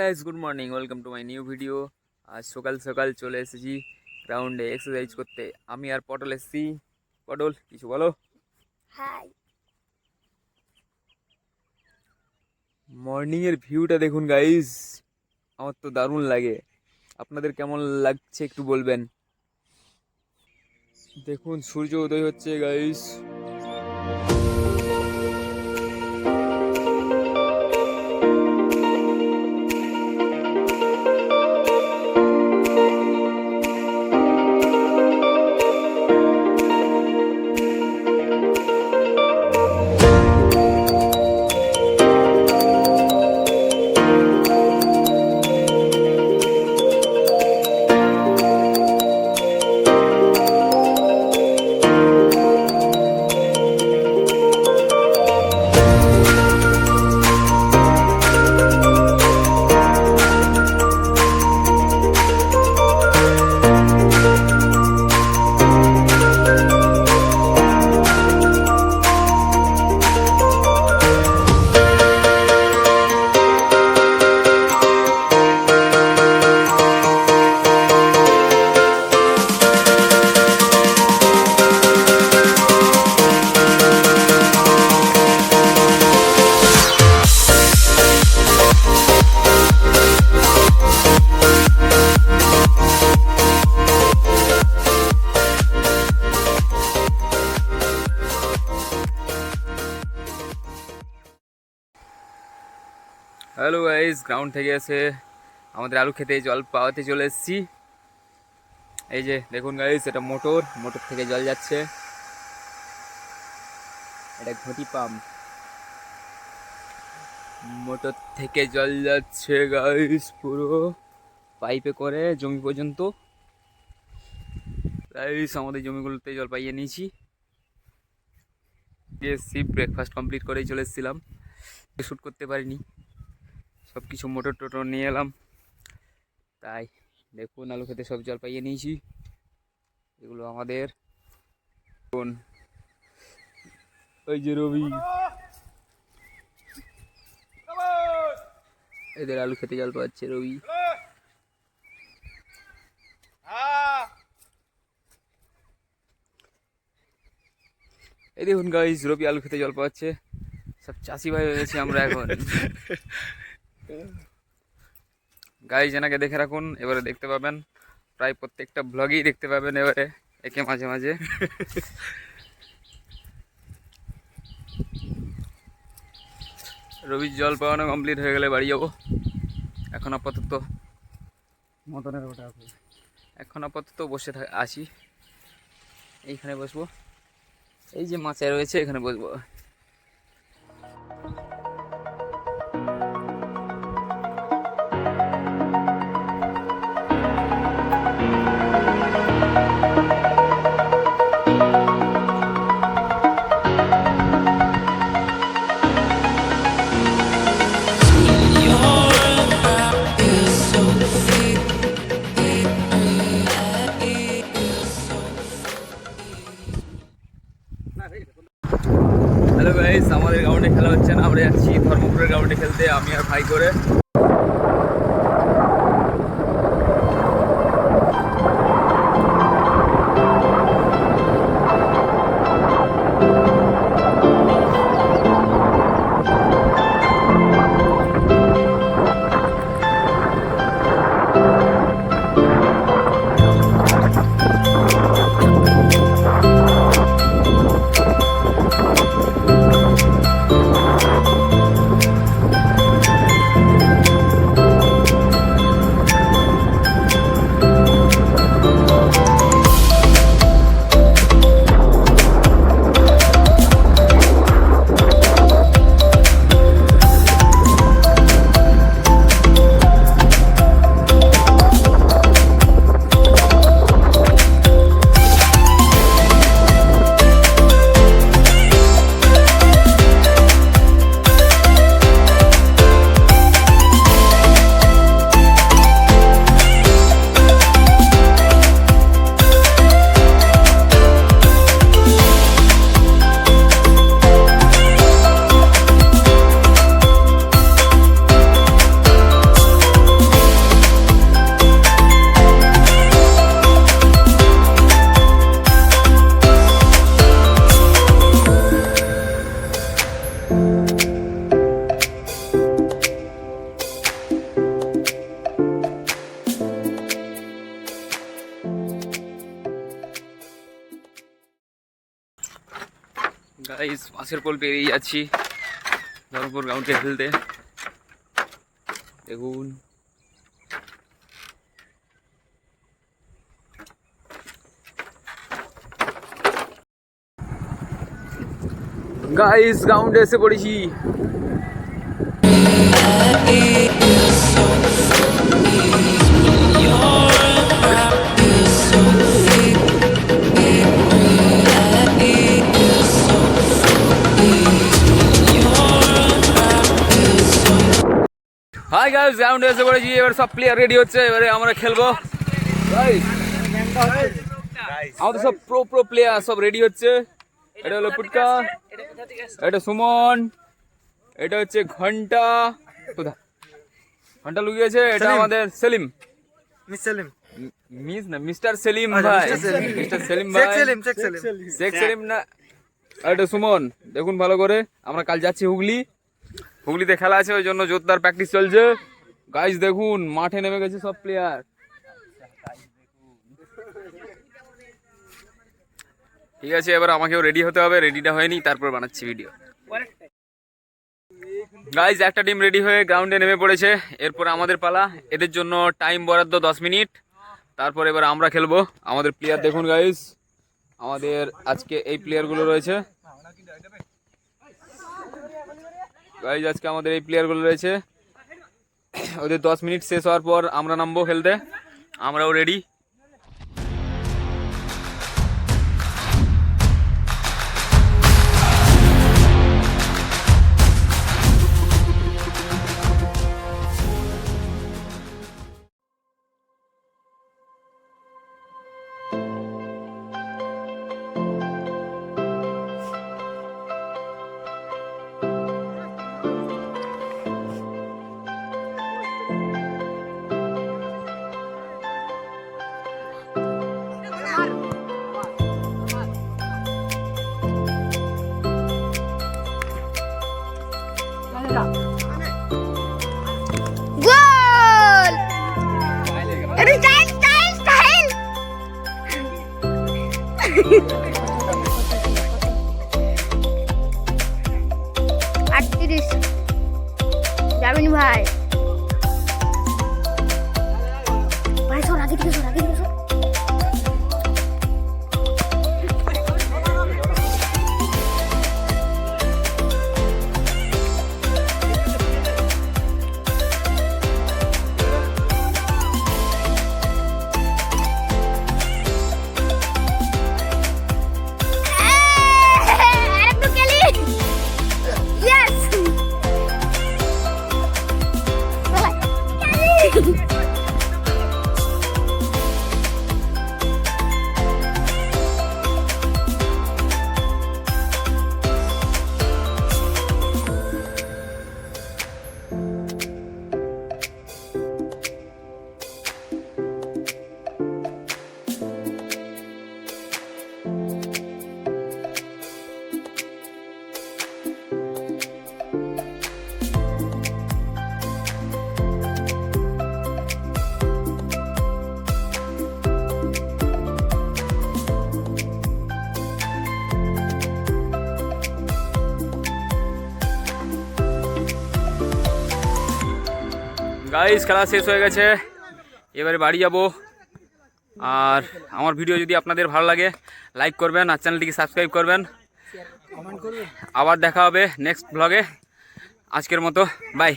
Guys, good morning, welcome to my new video. আজ সকাল সকাল চলে এসেছি গ্রাউন্ডে এক্সারসাইজ করতে। আমি আর পটল এসেছি। পটল, কিছু বলো। হাই। মর্নিং এর ভিউটা দেখুন গাইস, আমার তো দারুণ লাগে। আপনাদের কেমন লাগছে একটু বলবেন। দেখুন সূর্য উদয় হচ্ছে গাইস। হ্যালো গাইস, গ্রাউন্ড থেকে এসে আমাদের আলু খেতে জল পাওয়াতে চলে এসেছি। এই যে দেখুন গাইস, এটা মোটর থেকে জল যাচ্ছে। এটা ঘটি পাম্প, মোটর থেকে জল যাচ্ছে গাইস পুরো পাইপে করে জমি পর্যন্ত। গাইস, আমাদের জমিগুলোতে জল পাইয়ে নিয়েছি। এসেছি, ব্রেকফাস্ট কমপ্লিট করেই চলে এসেছিলাম, শ্যুট করতে পারিনি। সব কিছু মোটর টোটর নিয়ে এলাম, তাই দেখুন আলু খেতে সব জল পাইয়ে নিয়েছি। এগুলো আমাদের। ওই যে রবি, এদের আলু খেতে জল পাচ্ছে রবি। এই দেখুন গাইস, রবি আলু খেতে জল পাচ্ছে। সব চাষি ভাই হয়ে গেছি আমরা এখন। গাইস, এনাকে দেখে রাখুন, এবারে দেখতে পাবেন, প্রায় প্রত্যেকটা ব্লগেই দেখতে পাবেন এবারে একে মাঝে মাঝে। রবির জল পাওয়ানো কমপ্লিট হয়ে গেলে বাড়ি যাবো। এখন আপাতত বসে আছি, এইখানে বসবো। এই যে মাচা রয়েছে, এখানে বসবো। গাইস মাছের পোল পেরিয়ে যাচ্ছি ধর্মপুর গ্রাউন্ডে খেলতে। দেখুন গাইস গ্রাউন্ডে এসে পড়েছি। হাই গাইস গ্রাউন্ডে এসে পড়েছি। এবার সব প্লেয়ার রেডি হচ্ছে, এবারে আমরা খেলবো। আমাদের সব প্রো প্লেয়ার সব রেডি হচ্ছে। এটা হলো পুটকা, এটা সুমন, এটা হচ্ছে ঘন্টা, কোথায় ঘন্টা লুকিয়েছে, এটা আমাদের সেলিম, মিস্টার সেলিম ভাই, মিস্টার সেলিম ভাই, শেখ সেলিম না, এটা সুমন। দেখুন ভালো করে, আমরা কাল যাচ্ছি হুগলিতে খেলা আছে, ওই জন্য জোরদার প্র্যাকটিস চলছে। গাইস দেখুন মাঠে নেমে গেছে সব প্লেয়ার। ঠিক আছে, এবার আমাকেও রেডি হতে হবে, রেডিটা হয়নি তারপর বানাচ্ছি ভিডিও। গাইস একটা টিম রেডি হয়ে গ্রাউন্ডে নেমে পড়েছে, এরপর আমাদের পালা। এদের জন্য টাইম বরাদ্দ 10 মিনিট, তারপর এবার আমরা খেলবো। আমাদের প্লেয়ার দেখুন গাইস, আমাদের আজকে এই প্লেয়ারগুলো রয়েছে। গাইস আজকে আমাদের এই প্লেয়ারগুলো রয়েছে। ওদের 10 মিনিট শেষ হওয়ার পর আমরা নামবো খেলতে, আমরাও রেডি। গোল! এটা স্টাইল স্টাইল স্টাইল! 38 যাবেন ভাই। ভাই সর আগে দিকে সর, আগে দিকে সর। আরেকটু খেলি। ইয়েস! গাইস খেলা শেষ হয়ে গেছে, এবারে বাড়ি যাব। আর আমার ভিডিও যদি আপনাদের ভালো লাগে লাইক করবেন আর চ্যানেলটিকে সাবস্ক্রাইব করবেন। আবার দেখা হবে নেক্সট ব্লগে। আজকের মতো বাই।